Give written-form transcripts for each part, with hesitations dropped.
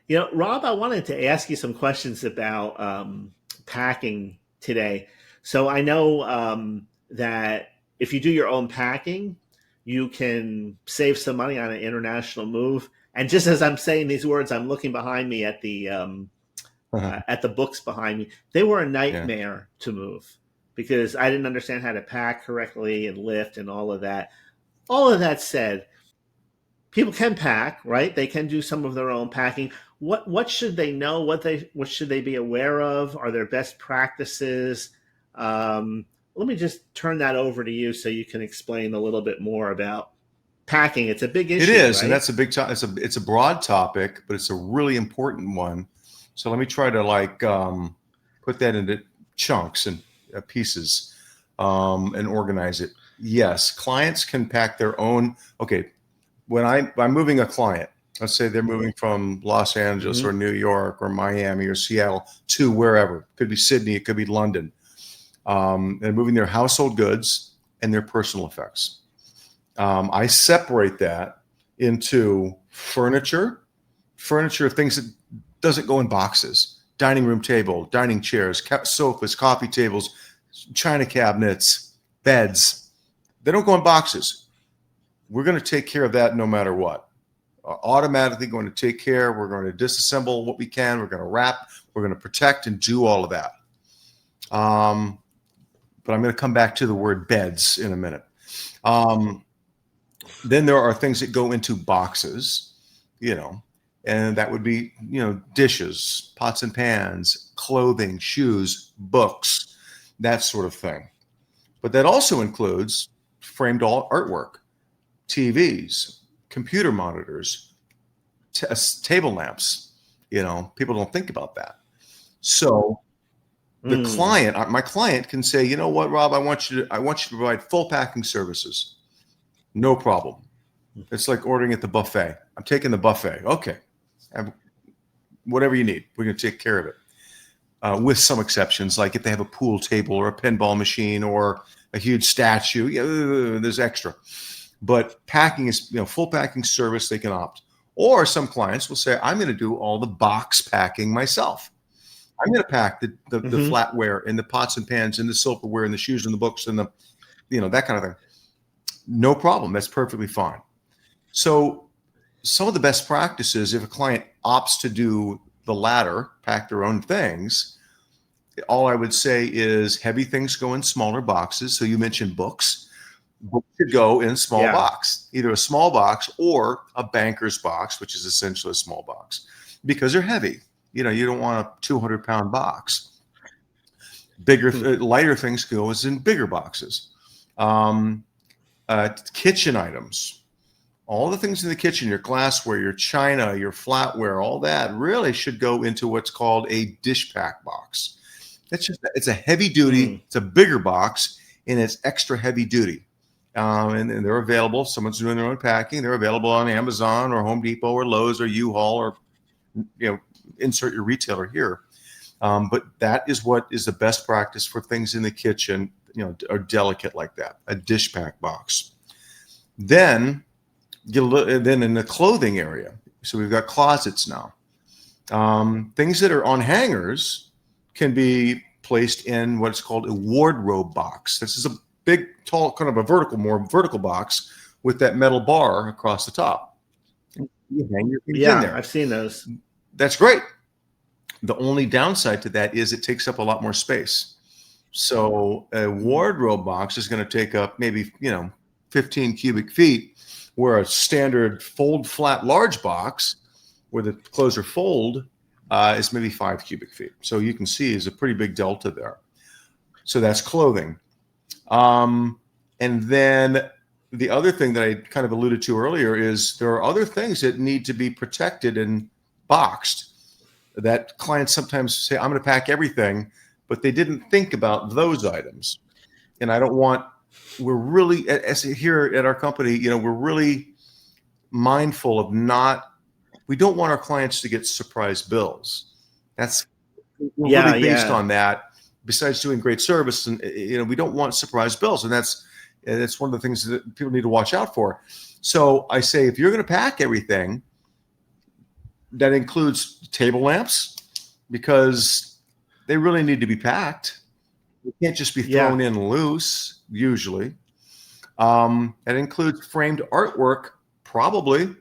Rob, I wanted to ask you some questions about packing today. So I know that if you do your own packing, you can save some money on an international move. And just as I'm saying these words, I'm looking behind me at the books behind me. They were a Yeah. nightmare to move because I didn't understand how to pack correctly and lift and all of that. All of that said, people can pack, right? They can do some of their own packing. What should they know? What should they be aware of? Are there best practices? Let me just turn that over to you so you can explain a little bit more about packing. It's a big It issue, is, and right? that's a big topic. It's a broad topic, but it's a really important one. So let me try to put that into chunks and pieces, and organize it. Yes, clients can pack their own. Okay, when I'm moving a client, let's say they're moving from Los Angeles or Mm-hmm. New York or Miami or Seattle to wherever. It could be Sydney, it could be London. And moving their household goods and their personal effects. I separate that into furniture, things that doesn't go in boxes, dining room table, dining chairs, sofas, coffee tables, china cabinets, beds. They don't go in boxes. We're going to take care of that no matter what. Automatically going to take care. We're going to disassemble what we can. We're going to wrap. We're going to protect and do all of that. But I'm going to come back to the word beds in a minute. Then there are things that go into boxes, and that would be, dishes, pots and pans, clothing, shoes, books, that sort of thing. But that also includes framed artwork, TVs, computer monitors, table lamps. People don't think about that. So Mm. my client can say, you know what, Rob, I want you to provide full packing services. No problem. It's like ordering at the buffet. I'm taking the buffet. Okay. Whatever you need, we're going to take care of it. With some exceptions, like if they have a pool table or a pinball machine or a huge statue, there's extra. But packing is, full packing service, they can opt. Or some clients will say, I'm going to do all the box packing myself. I'm going to pack the Mm-hmm. flatware and the pots and pans and the silverware and the shoes and the books and that kind of thing. No problem. That's perfectly fine. So some of the best practices, if a client opts to do the latter, pack their own things, all I would say is heavy things go in smaller boxes. So you mentioned books. Books should go in a small Yeah. box, either a small box or a banker's box, which is essentially a small box, because they're heavy. You don't want a 200-pound box. Lighter things go in bigger boxes. Kitchen items, all the things in the kitchen, your glassware, your china, your flatware, all that really should go into what's called a dish pack box. It's a heavy duty, it's a bigger box, and it's extra heavy duty. And they're available. If someone's doing their own packing, they're available on Amazon or Home Depot or Lowe's or U-Haul or, insert your retailer here. But that is what is the best practice for things in the kitchen, are delicate like that, a dish pack box. Then in the clothing area, so we've got closets now. Things that are on hangers can be placed in what's called a wardrobe box. This is a big, tall, kind of more vertical box with that metal bar across the top. You hang your things in Yeah, there. I've seen those. That's great. The only downside to that is it takes up a lot more space. So a wardrobe box is going to take up maybe, 15 cubic feet, where a standard fold flat large box where the clothes are fold is maybe 5 cubic feet. So you can see is a pretty big delta there. So that's clothing. And then the other thing that I kind of alluded to earlier is there are other things that need to be protected and boxed that clients sometimes say, I'm going to pack everything, but they didn't think about those items. And we're really, as here at our company, we're really mindful of we don't want our clients to get surprise bills. We're Yeah, really based yeah. on that. Besides doing great service, and we don't want surprise bills, and that's one of the things that people need to watch out for. So I say, if you're going to pack everything, that includes table lamps because they really need to be packed. They can't just be thrown in loose, usually. That includes framed artwork, probably.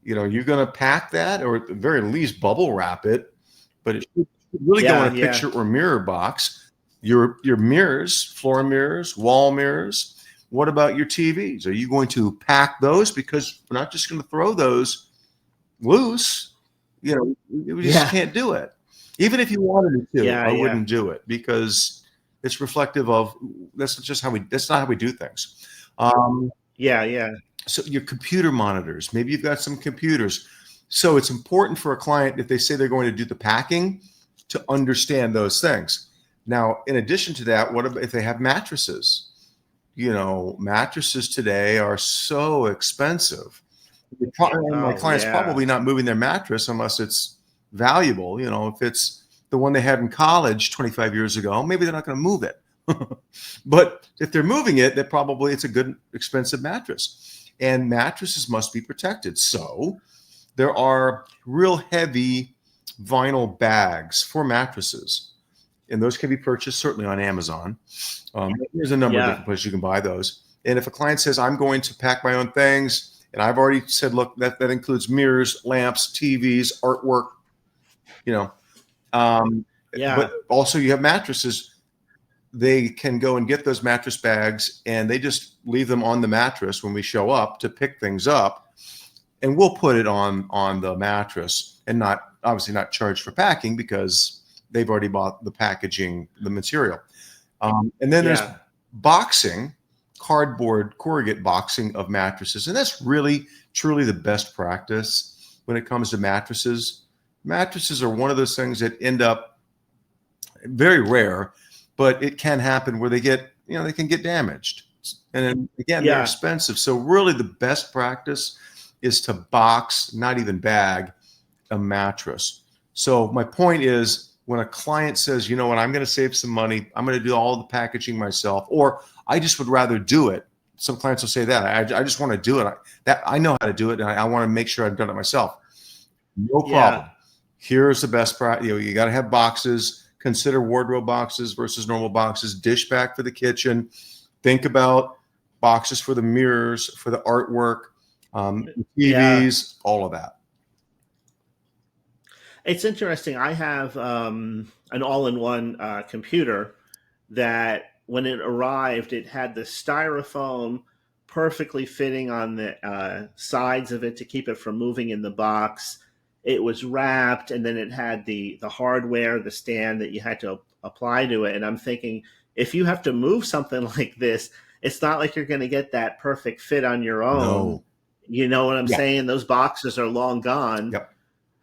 You're going to pack that, or at the very least bubble wrap it, but it should really go in a picture or mirror box. Your mirrors, floor mirrors, wall mirrors. What about your TVs? Are you going to pack those? Because we're not just going to throw those loose. We just can't do it. Even if you wanted to, I wouldn't do it because it's reflective of that's not how we do things. So your computer monitors, maybe you've got some computers. So it's important for a client, if they say they're going to do the packing, to understand those things. Now, in addition to that, what if they have mattresses? Mattresses today are so expensive. My client's probably not moving their mattress unless it's valuable. If it's the one they had in college 25 years ago, maybe they're not going to move it. But if they're moving it, it's a good, expensive mattress. And mattresses must be protected. So there are real heavy vinyl bags for mattresses. And those can be purchased certainly on Amazon. There's a number of different places you can buy those. And if a client says, I'm going to pack my own things, and I've already said, look, that includes mirrors, lamps, TVs, artwork, but also you have mattresses. They can go and get those mattress bags, and they just leave them on the mattress when we show up to pick things up. And we'll put it on the mattress and obviously not charge for packing because they've already bought the packaging, the material. And then there's boxing, cardboard corrugate boxing of mattresses. And that's really, truly the best practice when it comes to mattresses. Mattresses are one of those things that end up very rare, but it can happen where they can get damaged. And then, again, they're expensive. So really the best practice is to box, not even bag, a mattress. So my point is, when a client says, you know what, I'm going to save some money, I'm going to do all the packaging myself, or I just would rather do it. Some clients will say that. I just want to do it. I know how to do it, and I want to make sure I've done it myself. No problem. Here's the best practice. You got to have boxes. Consider wardrobe boxes versus normal boxes. Dish back for the kitchen. Think about boxes for the mirrors, for the artwork, TVs, all of that. It's interesting. I have an all-in-one computer that when it arrived, it had the styrofoam perfectly fitting on the sides of it to keep it from moving in the box. It was wrapped, and then it had the hardware, the stand that you had to apply to it. And I'm thinking, if you have to move something like this, it's not like you're going to get that perfect fit on your own. No. You know what I'm saying? Those boxes are long gone. Yep.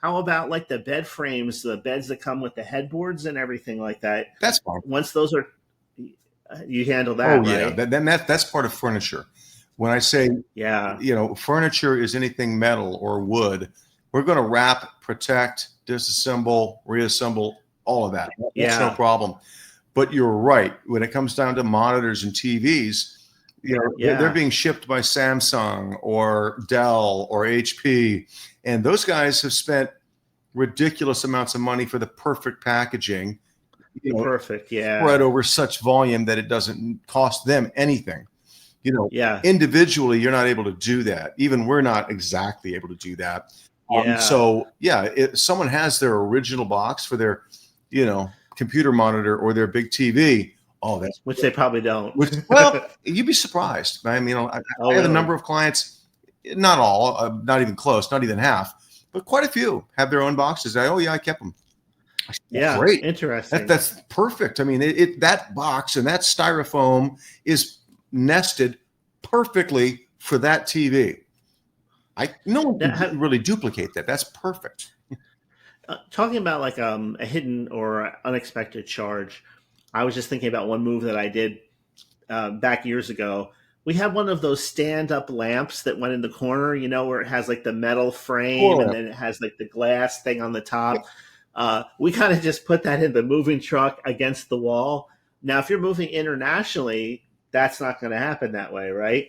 How about like the bed frames, the beds that come with the headboards and everything like that? That's fine. Once those are, you handle that, right? Then that's part of furniture. When I say, furniture is anything metal or wood, we're going to wrap, protect, disassemble, reassemble, all of that. That's no problem. But you're right. When it comes down to monitors and TVs, they're being shipped by Samsung or Dell or HP. And those guys have spent ridiculous amounts of money for the perfect packaging. Spread over such volume that it doesn't cost them anything. Individually, you're not able to do that. Even we're not exactly able to do that. If someone has their original box for their, computer monitor or their big TV, that's which they probably don't. You'd be surprised. I mean, I have a number of clients, not all, not even close, not even half, but quite a few have their own boxes. I kept them. Great, interesting. That's perfect. I mean, that box and that styrofoam is nested perfectly for that TV. No one can really duplicate that. That's perfect. Talking about like a hidden or unexpected charge, I was just thinking about one move that I did back years ago. We had one of those stand-up lamps that went in the corner, where it has like the metal frame and then it has like the glass thing on the top. We kind of just put that in the moving truck against the wall. Now, if you're moving internationally, that's not going to happen that way, right?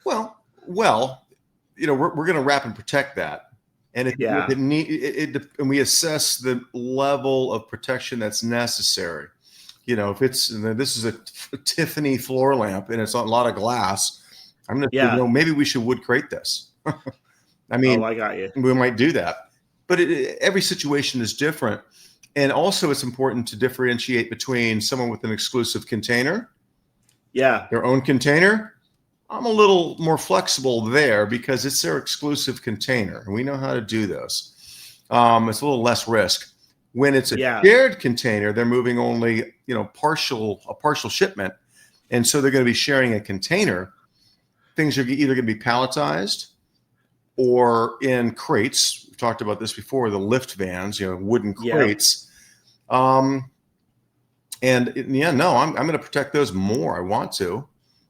Well, we're going to wrap and protect that. And Yeah. and we assess the level of protection that's necessary. If this is a Tiffany floor lamp and it's a lot of glass, I'm going to say, Yeah. maybe we should wood crate this. I mean, Oh, I got you. we might do that, but every situation is different. And also it's important to differentiate between someone with an exclusive container, Yeah. their own container. I'm a little more flexible there because it's their exclusive container and we know how to do this. It's a little less risk. When it's a shared container, they're moving only, a partial shipment. And so they're going to be sharing a container. Things are either going to be palletized or in crates. We've talked about this before, the lift vans, wooden crates. I'm going to protect those more. I want to,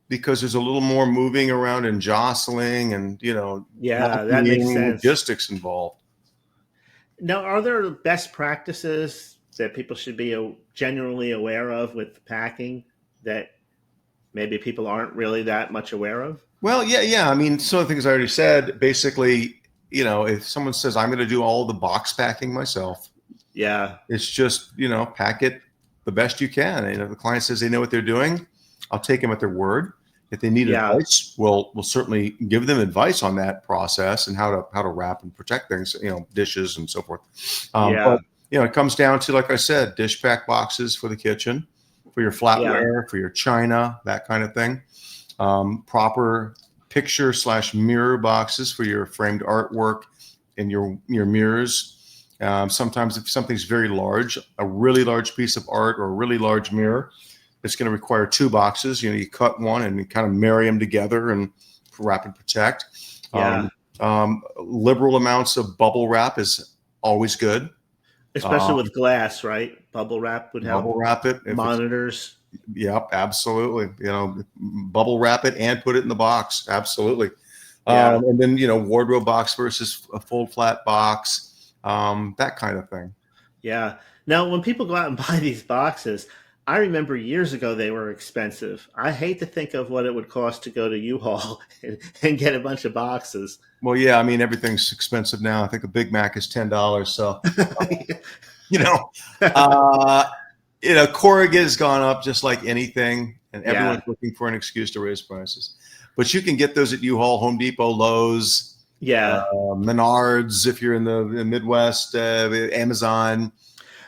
because there's a little more moving around and jostling and, that makes sense. Logistics involved. Now, are there best practices that people should be genuinely aware of with packing that maybe people aren't really that much aware of? Well, yeah. I mean, some of the things I already said, basically, if someone says, I'm going to do all the box packing myself. Yeah. It's just, pack it the best you can. And if the client says they know what they're doing, I'll take them at their word. If they need advice, we'll certainly give them advice on that process and how to wrap and protect things, dishes and so forth. But it comes down to, like I said, dish pack boxes for the kitchen, for your flatware, for your china, that kind of thing. Proper picture/mirror boxes for your framed artwork and your mirrors. Sometimes if something's very large, a really large piece of art or a really large mirror, it's going to require two boxes. You cut one and you kind of marry them together and wrap and protect. Liberal amounts of bubble wrap is always good. Especially with glass, right? Bubble wrap would help. Bubble wrap it. Monitors. Yep, absolutely. Bubble wrap it and put it in the box. Absolutely. And then, wardrobe box versus a full flat box, that kind of thing. Yeah. Now, when people go out and buy these boxes, I remember years ago they were expensive. I hate to think of what it would cost to go to U-Haul and get a bunch of boxes. Well, yeah, I mean, everything's expensive now. I think a Big Mac is $10. So, corrugate's gone up just like anything, and everyone's looking for an excuse to raise prices. But you can get those at U-Haul, Home Depot, Lowe's, Menards if you're in the Midwest, Amazon,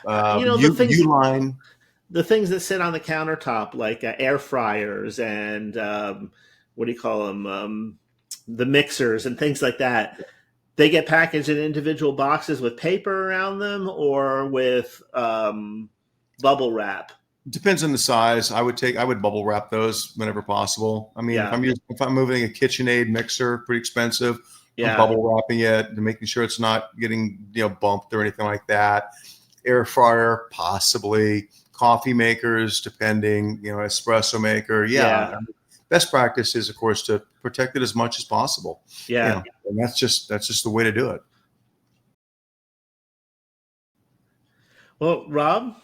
Uline. The things that sit on the countertop, like air fryers and what do you call them? The mixers and things like that. They get packaged in individual boxes with paper around them or with bubble wrap. Depends on the size. I would bubble wrap those whenever possible. I mean, if I'm moving a KitchenAid mixer, pretty expensive, I'm bubble wrapping it and making sure it's not getting bumped or anything like that. Air fryer, possibly. Coffee makers, depending, espresso maker. Best practice is, of course, to protect it as much as possible. And that's just the way to do it. Well, Rob,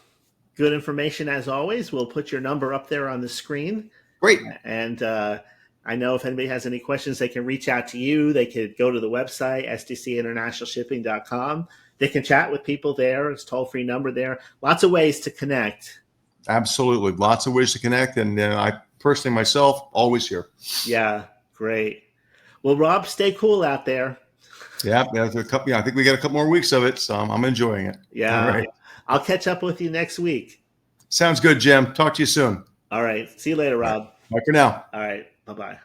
good information as always. We'll put your number up there on the screen. Great. And I know if anybody has any questions, they can reach out to you. They could go to the website, sdcinternationalshipping.com. They can chat with people there. It's a toll-free number there. Lots of ways to connect. Absolutely. Lots of ways to connect. And I personally, myself, always here. Yeah, great. Well, Rob, stay cool out there. Yeah, I think we got a couple more weeks of it, so I'm enjoying it. Yeah. All right. I'll catch up with you next week. Sounds good, Jim. Talk to you soon. All right. See you later, Rob. Bye for now. All right. Bye-bye.